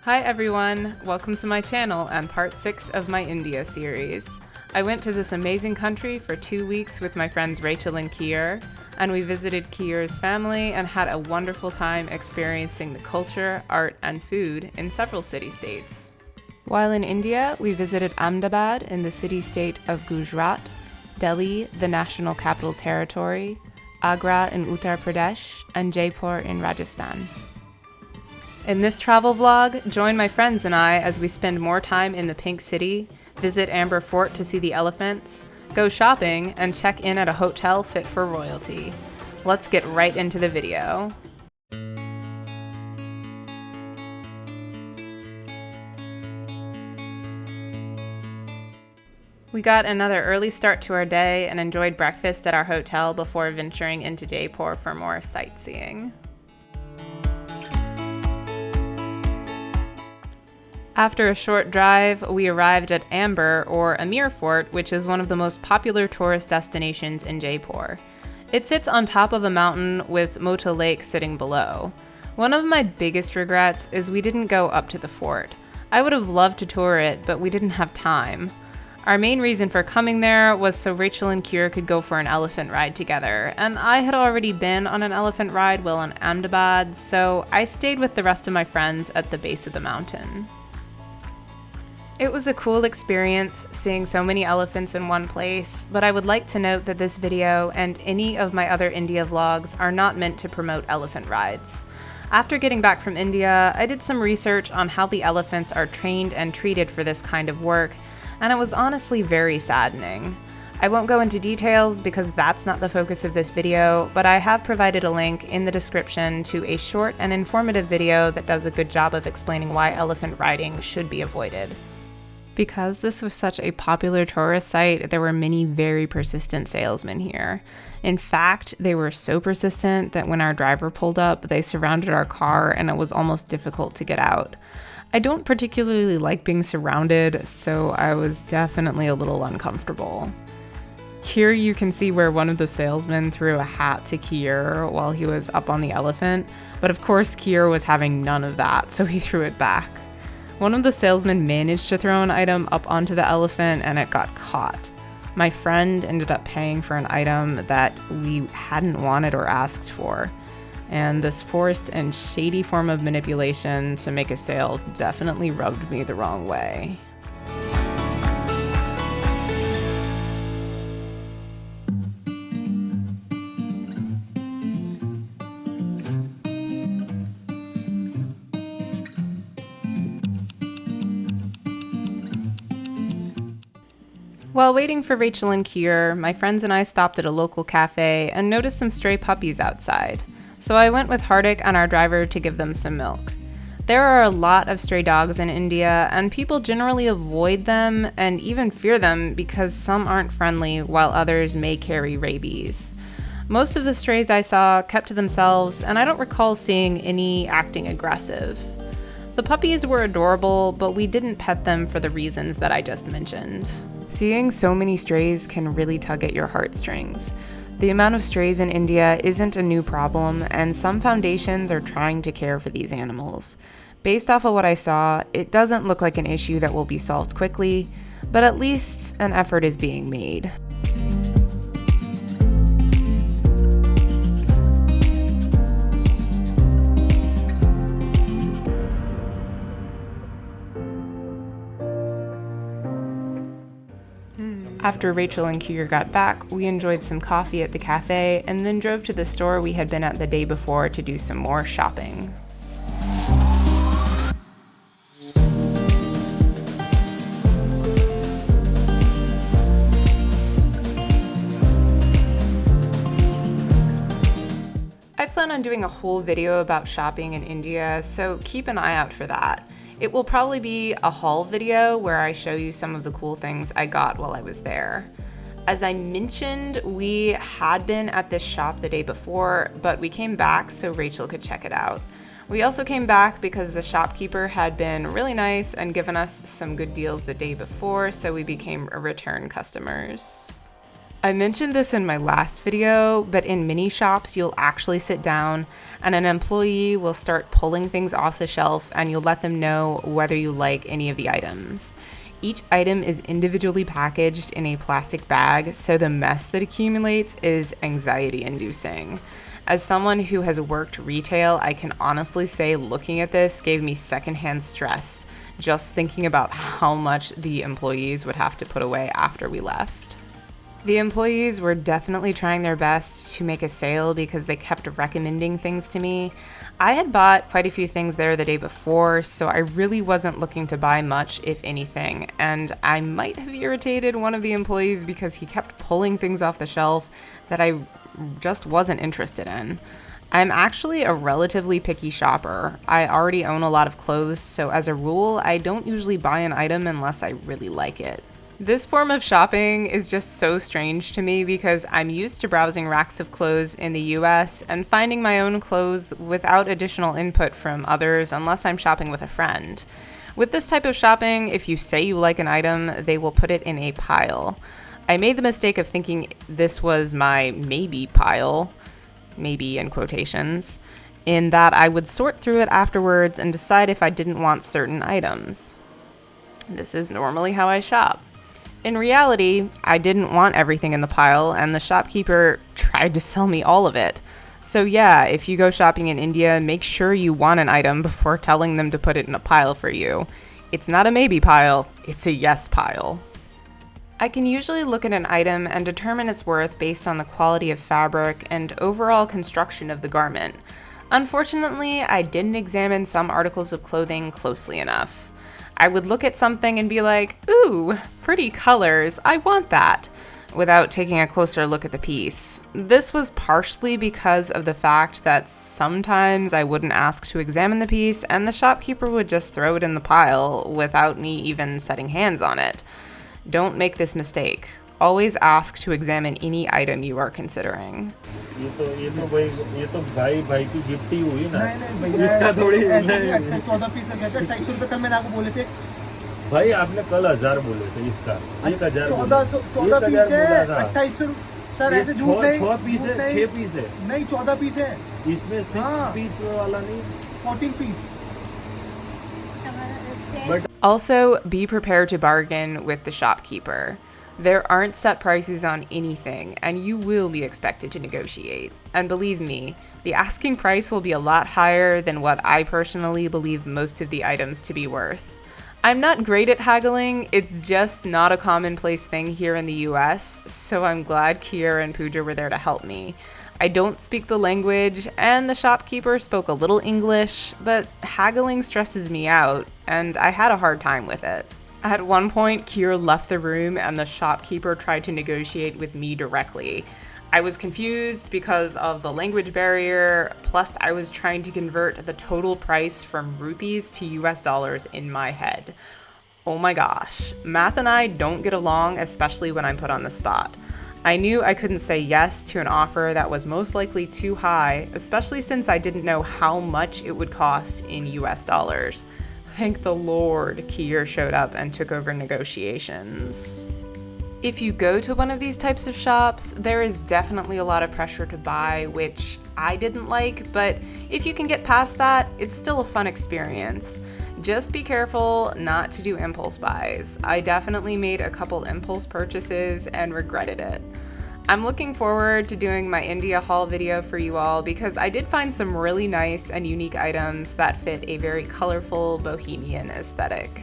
Hi everyone, welcome to my channel and part 6 of my India series. I went to this amazing country for 2 weeks with my friends Rachel and Keyur, and we visited Keyur's family and had a wonderful time experiencing the culture, art, and food in several city-states. While in India, we visited Ahmedabad in the city-state of Gujarat, Delhi, the National Capital Territory, Agra in Uttar Pradesh, and Jaipur in Rajasthan. In this travel vlog, join my friends and I as we spend more time in the Pink City, visit Amber Fort to see the elephants, go shopping, and check in at a hotel fit for royalty. Let's get right into the video. We got another early start to our day and enjoyed breakfast at our hotel before venturing into Jaipur for more sightseeing. After a short drive, we arrived at Amber, or Amir Fort, which is one of the most popular tourist destinations in Jaipur. It sits on top of a mountain with Mota Lake sitting below. One of my biggest regrets is we didn't go up to the fort. I would have loved to tour it, but we didn't have time. Our main reason for coming there was so Rachel and Keyur could go for an elephant ride together, and I had already been on an elephant ride while in Ahmedabad, so I stayed with the rest of my friends at the base of the mountain. It was a cool experience seeing so many elephants in one place, but I would like to note that this video and any of my other India vlogs are not meant to promote elephant rides. After getting back from India, I did some research on how the elephants are trained and treated for this kind of work, and it was honestly very saddening. I won't go into details because that's not the focus of this video, but I have provided a link in the description to a short and informative video that does a good job of explaining why elephant riding should be avoided. Because this was such a popular tourist site, there were many very persistent salesmen here. In fact, they were so persistent that when our driver pulled up, they surrounded our car and it was almost difficult to get out. I don't particularly like being surrounded, so I was definitely a little uncomfortable. Here you can see where one of the salesmen threw a hat to Keyur while he was up on the elephant, but of course Keyur was having none of that, so he threw it back. One of the salesmen managed to throw an item up onto the elephant and it got caught. My friend ended up paying for an item that we hadn't wanted or asked for. And this forced and shady form of manipulation to make a sale definitely rubbed me the wrong way. While waiting for Rachel and Keyur, my friends and I stopped at a local cafe and noticed some stray puppies outside, so I went with Hardik and our driver to give them some milk. There are a lot of stray dogs in India, and people generally avoid them and even fear them because some aren't friendly while others may carry rabies. Most of the strays I saw kept to themselves, and I don't recall seeing any acting aggressive. The puppies were adorable, but we didn't pet them for the reasons that I just mentioned. Seeing so many strays can really tug at your heartstrings. The amount of strays in India isn't a new problem, and some foundations are trying to care for these animals. Based off of what I saw, it doesn't look like an issue that will be solved quickly, but at least an effort is being made. After Rachel and Keyur got back, we enjoyed some coffee at the cafe and then drove to the store we had been at the day before to do some more shopping. I plan on doing a whole video about shopping in India, so keep an eye out for that. It will probably be a haul video where I show you some of the cool things I got while I was there. As I mentioned, we had been at this shop the day before, but we came back so Rachel could check it out. We also came back because the shopkeeper had been really nice and given us some good deals the day before, so we became return customers. I mentioned this in my last video, but in mini shops, you'll actually sit down and an employee will start pulling things off the shelf and you'll let them know whether you like any of the items. Each item is individually packaged in a plastic bag, so the mess that accumulates is anxiety-inducing. As someone who has worked retail, I can honestly say looking at this gave me secondhand stress, just thinking about how much the employees would have to put away after we left. The employees were definitely trying their best to make a sale because they kept recommending things to me. I had bought quite a few things there the day before, so I really wasn't looking to buy much, if anything, and I might have irritated one of the employees because he kept pulling things off the shelf that I just wasn't interested in. I'm actually a relatively picky shopper. I already own a lot of clothes, so as a rule, I don't usually buy an item unless I really like it. This form of shopping is just so strange to me because I'm used to browsing racks of clothes in the US and finding my own clothes without additional input from others unless I'm shopping with a friend. With this type of shopping, if you say you like an item, they will put it in a pile. I made the mistake of thinking this was my maybe pile, maybe in quotations, in that I would sort through it afterwards and decide if I didn't want certain items. This is normally how I shop. In reality, I didn't want everything in the pile, and the shopkeeper tried to sell me all of it. So yeah, if you go shopping in India, make sure you want an item before telling them to put it in a pile for you. It's not a maybe pile, it's a yes pile. I can usually look at an item and determine its worth based on the quality of fabric and overall construction of the garment. Unfortunately, I didn't examine some articles of clothing closely enough. I would look at something and be like, ooh, pretty colors, I want that, without taking a closer look at the piece. This was partially because of the fact that sometimes I wouldn't ask to examine the piece and the shopkeeper would just throw it in the pile without me even setting hands on it. Don't make this mistake. Always ask to examine any item you are considering. ये तो भाई की gift ही हुई ना। इसका थोड़ी 14 piece का क्या था, 250 रुपए कल मैंने आपको बोले थे। भाई आपने कल 1000 बोले थे, इसका 1000 14 पीस है, 2800 सर ऐसे झूठ नहीं। 6 पीस है, 6 पीस है नहीं, 14 पीस है इसमें, 6 पीस वाला नहीं, 14 piece. Also, be prepared to bargain with the shopkeeper. There aren't set prices on anything, and you will be expected to negotiate. And believe me, the asking price will be a lot higher than what I personally believe most of the items to be worth. I'm not great at haggling, it's just not a commonplace thing here in the US, so I'm glad Keyur and Pooja were there to help me. I don't speak the language, and the shopkeeper spoke a little English, but haggling stresses me out, and I had a hard time with it. At one point, Keyur left the room and the shopkeeper tried to negotiate with me directly. I was confused because of the language barrier, plus I was trying to convert the total price from rupees to US dollars in my head. Oh my gosh, math and I don't get along, especially when I'm put on the spot. I knew I couldn't say yes to an offer that was most likely too high, especially since I didn't know how much it would cost in US dollars. Thank the Lord, Keyur showed up and took over negotiations. If you go to one of these types of shops, there is definitely a lot of pressure to buy, which I didn't like, but if you can get past that, it's still a fun experience. Just be careful not to do impulse buys. I definitely made a couple impulse purchases and regretted it. I'm looking forward to doing my India haul video for you all because I did find some really nice and unique items that fit a very colorful bohemian aesthetic.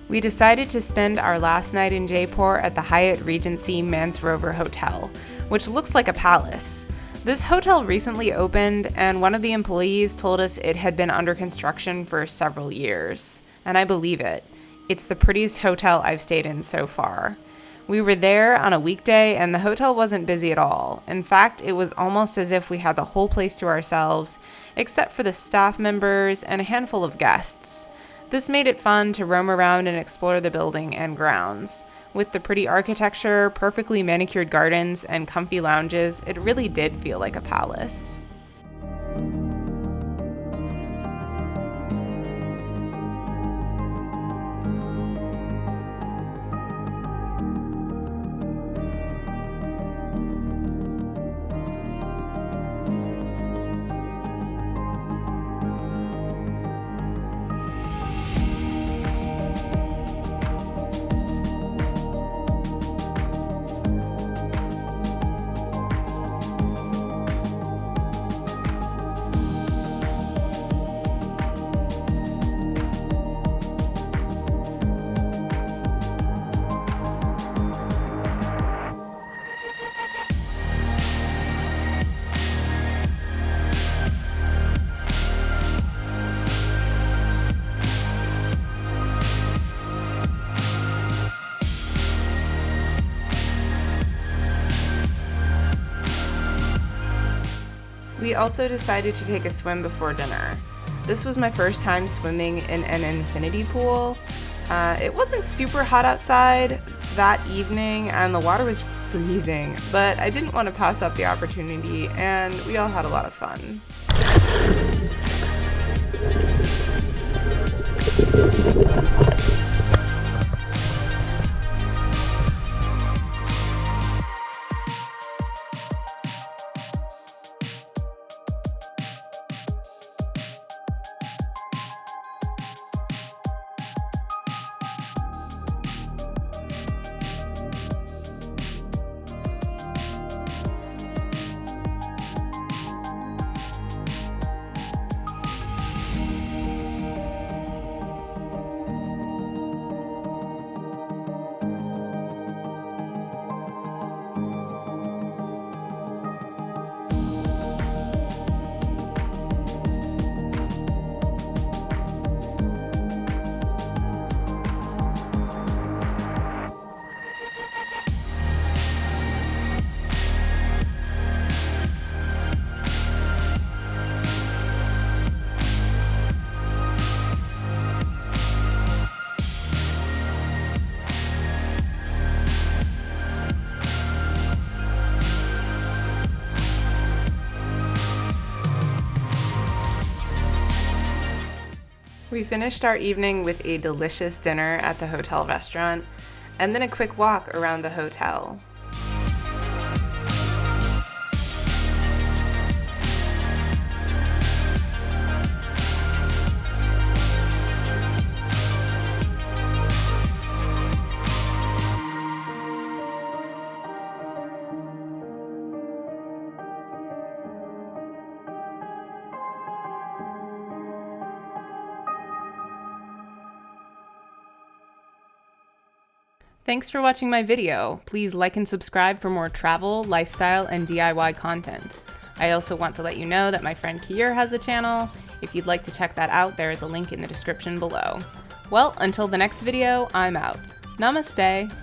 We decided to spend our last night in Jaipur at the Hyatt Regency Mansarovar Hotel, which looks like a palace. This hotel recently opened, and one of the employees told us it had been under construction for several years. And I believe it. It's the prettiest hotel I've stayed in so far. We were there on a weekday and the hotel wasn't busy at all. In fact, it was almost as if we had the whole place to ourselves, except for the staff members and a handful of guests. This made it fun to roam around and explore the building and grounds. With the pretty architecture, perfectly manicured gardens, and comfy lounges, it really did feel like a palace. We also decided to take a swim before dinner. This was my first time swimming in an infinity pool. It wasn't super hot outside that evening and the water was freezing, but I didn't want to pass up the opportunity and we all had a lot of fun. We finished our evening with a delicious dinner at the hotel restaurant, and then a quick walk around the hotel. Thanks for watching my video. Please like and subscribe for more travel, lifestyle, and DIY content. I also want to let you know that my friend Keyur has a channel. If you'd like to check that out, there is a link in the description below. Well, until the next video, I'm out. Namaste.